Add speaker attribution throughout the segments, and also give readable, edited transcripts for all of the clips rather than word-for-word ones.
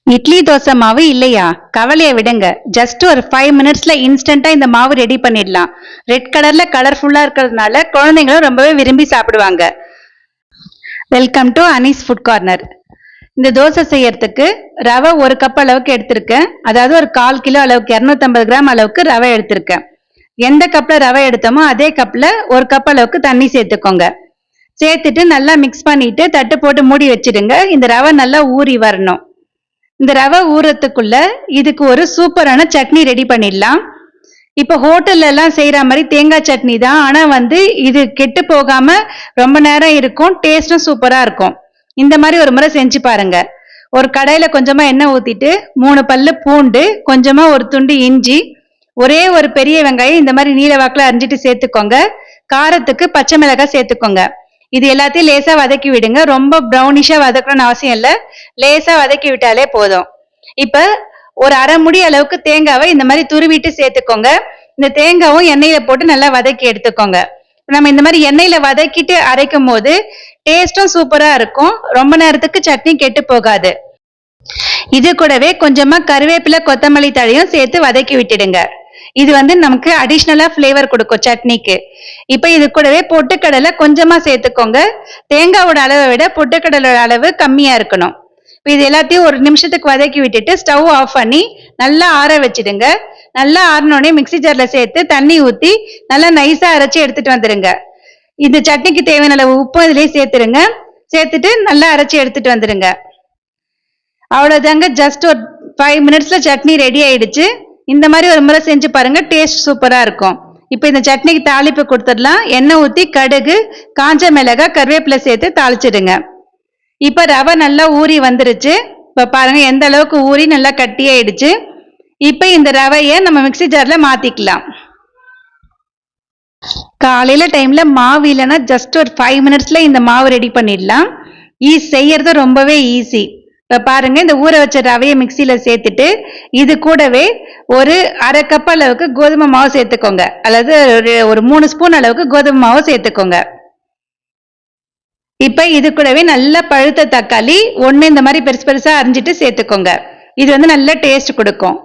Speaker 1: இட்லி தோசை மாவு இல்லையா? கவலைய விடுங்க. ஜஸ்ட் ஒரு 5 மினிட்ஸ்ல இன்ஸ்டன்ட்டா இந்த மாவு ரெடி பண்ணிடலாம். ரெட் கலர்ல கலர்ஃபுல்லா இருக்கிறதுனால குழந்தைங்களும் ரொம்பவே விரும்பி சாப்பிடுவாங்க. Welcome to Anees food corner. இந்த தோசை செய்யறதுக்கு ரவை 1 கப் அளவுக்கு எடுத்திருக்கேன். அதாவது ஒரு 1/4 கிலோ அளவுக்கு 250 கிராம் அளவுக்கு ரவை எடுத்திருக்கேன். எந்த கப்ல ரவை எடுத்தோமோ அதே கப்ல 1 கப் அளவுக்கு தண்ணி சேர்த்துக்கோங்க. சேர்த்துட்டு நல்லா மிக்ஸ் பண்ணிட்டு தட்டு போட்டு மூடி வச்சிடுங்க. இந்த ரவை நல்லா ஊறி வரணும். இந்த ரவை ஊறத்துக்குள்ள இதுக்கு ஒரு சூப்பரான சட்னி ரெடி பண்ணிடலாம். இப்போ ஹோட்டல்ல எல்லாம் செய்யற மாதிரி தேங்காய் சட்னி தான். ஆனா இது கெட்டு போகாம ரொம்ப நேரம் இருக்கும். டேஸ்டும் சூப்பரா இருக்கும். இந்த மாதிரி ஒரு முறை செஞ்சு பாருங்க. ஒரு கடாயில கொஞ்சமா எண்ணெய் ஊத்திட்டு 3 பல்லு பூண்டு, கொஞ்சமா ஒரு துண்டு இஞ்சி, ஒரே ஒரு பெரிய வெங்காயம் இந்த மாதிரி நீல வாக்குல அரிஞ்சிட்டு சேர்த்துக்கோங்க. காரத்துக்கு பச்சை மிளகாய் சேர்த்துக்கோங்க. இது எல்லாத்தையும் லேசா வதக்கி விடுங்க. ரொம்ப ப்ரௌனிஷா வதக்கணும்னு அவசியம் இல்ல. லேசா வதக்கி விட்டாலே போதும். இப்ப ஒரு அரை முடி அளவுக்கு தேங்காவை இந்த மாதிரி துருவிட்டு சேர்த்துக்கோங்க. இந்த தேங்காவும் எண்ணெயில போட்டு நல்லா வதக்கி எடுத்துக்கோங்க. நம்ம இந்த மாதிரி எண்ணெயில வதக்கிட்டு அரைக்கும் போது டேஸ்டும் சூப்பரா இருக்கும். ரொம்ப நேரத்துக்கு சட்னி கெட்டு போகாது. இது கூடவே கொஞ்சமா கருவேப்பிலை, கொத்தமல்லி தழையும் சேர்த்து வதக்கி விட்டுடுங்க. இது நமக்கு அடிஷ்னலா ஃபிளேவர் கொடுக்கும் சட்னிக்கு. இப்ப இது கூடவே பொட்டுக்கடலை கொஞ்சமா சேர்த்துக்கோங்க. தேங்காவோட அளவை விட பொட்டுக்கடலோட அளவு கம்மியா இருக்கணும். இது எல்லாத்தையும் ஒரு நிமிஷத்துக்கு வதக்கி விட்டுட்டு ஸ்டவ் ஆஃப் பண்ணி நல்லா ஆற வச்சிடுங்க. நல்லா ஆறினோடனே மிக்சி ஜார்ல சேர்த்து தண்ணி ஊத்தி நல்லா நைஸா அரைச்சி எடுத்துட்டு வந்துருங்க. இந்த சட்னிக்கு தேவையான அளவு உப்பு இதுலயே சேர்த்துருங்க. சேர்த்துட்டு நல்லா அரைச்சி எடுத்துட்டு வந்துருங்க. அவ்வளவுதாங்க. ஜஸ்ட் ஒரு 5 மினிட்ஸ்ல சட்னி ரெடி ஆயிடுச்சு. இந்த மாதிரி ஒரு முறை செஞ்சு பாருங்க. டேஸ்ட் சூப்பரா இருக்கும். இப்ப இந்த சட்னிக்கு தாளிப்பு கொடுத்துடலாம். எண்ணெய் ஊத்தி கடுகு, காஞ்ச மிளகாய், கருவேப்பிலை சேர்த்து தாளிச்சிடுங்க. இப்ப ரவை நல்லா ஊறி வந்துருச்சு. இப்ப பாருங்க எந்த அளவுக்கு ஊறி நல்லா கட்டியாயிடுச்சு. இப்ப இந்த ரவைய நம்ம மிக்சி ஜார்ல மாத்திக்கலாம். காலையில டைம்ல மாவு இல்லைன்னா ஜஸ்ட் ஒரு 5 மினிட்ஸ்ல இந்த மாவு ரெடி பண்ணிடலாம். செய்யறது ரொம்பவே ஈஸி. இப்ப பாருங்க இந்த ஊற வச்ச ரவையை மிக்சியில சேர்த்துட்டு இது கூடவே ஒரு அரை கப் அளவுக்கு கோதுமை மாவு சேர்த்துக்கோங்க. அல்லது ஒரு 3 ஸ்பூன் அளவுக்கு கோதுமை மாவு சேர்த்துக்கோங்க. இப்ப இது கூடவே நல்ல பழுத்த தக்காளி ஒண்ணு இந்த மாதிரி பெருசு பெருசா அரிஞ்சிட்டு சேர்த்துக்கோங்க. இது நல்ல டேஸ்ட் கொடுக்கும்.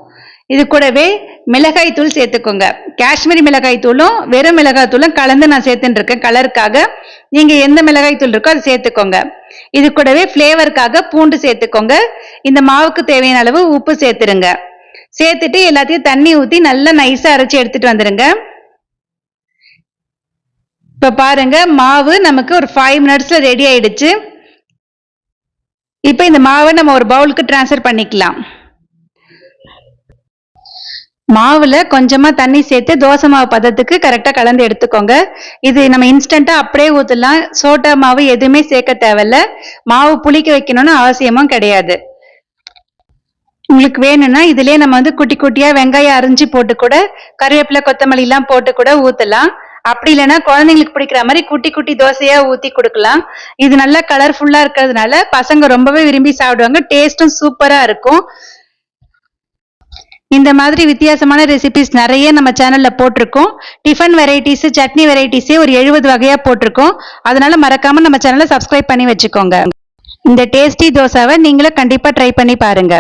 Speaker 1: இது கூடவே மிளகாய் தூள் சேர்த்துக்கோங்க. காஷ்மீரி மிளகாய் தூளும் வெறும் மிளகாய் தூளும் கலந்து நான் சேர்த்துட்டு இருக்கேன் கலருக்காக. நீங்க எந்த மிளகாய் தூள் இருக்கோ அதை சேர்த்துக்கோங்க. இது கூடவே ஃபிளேவருக்காக பூண்டு சேர்த்துக்கோங்க. இந்த மாவுக்கு தேவையான அளவு உப்பு சேர்த்துருங்க. சேர்த்துட்டு எல்லாத்தையும் தண்ணி ஊத்தி நல்லா நைஸா அரைச்சி எடுத்துட்டு வந்துருங்க. இப்ப பாருங்க மாவு நமக்கு ஒரு 5 மினிட்ஸ்ல ரெடி ஆயிடுச்சு. இப்ப இந்த மாவை நம்ம ஒரு பவுலுக்கு டிரான்ஸ்ஃபர் பண்ணிக்கலாம். மாவுல கொஞ்சமா தண்ணி சேர்த்து தோசை மாவு பதத்துக்கு கரெக்டா கலந்து எடுத்துக்கோங்க. இது நம்ம இன்ஸ்டன்டா அப்படியே ஊத்தலாம். சோட்டா மாவு எதுவுமே சேர்க்க தேவையில்ல. மாவு புளிக்க வைக்கணும்னு அவசியமும் கிடையாது. உங்களுக்கு வேணும்னா இதுலயே நம்ம குட்டி குட்டியா வெங்காயம் அரிஞ்சு போட்டு கூட கருவேப்பிலை, கொத்தமல்லி எல்லாம் போட்டு கூட ஊத்தலாம். அப்படி இல்லைன்னா குழந்தைங்களுக்கு பிடிக்கிற மாதிரி குட்டி குட்டி தோசையா ஊத்தி கொடுக்கலாம். இது நல்லா கலர்ஃபுல்லா இருக்கிறதுனால பசங்க ரொம்பவே விரும்பி சாப்பிடுவாங்க. டேஸ்டும் சூப்பரா இருக்கும். இந்த மாதிரி வித்தியாசமான ரெசிபிஸ் நிறைய நம்ம சேனல்ல போட்டிருக்கோம். டிஃபன் வெரைட்டிஸ், சட்னி வெரைட்டிஸே ஒரு 70 வகையா போட்டிருக்கோம். அதனால மறக்காம நம்ம சேனலை சப்ஸ்கிரைப் பண்ணி வச்சுக்கோங்க. இந்த டேஸ்டி தோசாவை நீங்களும் கண்டிப்பா ட்ரை பண்ணி பாருங்க.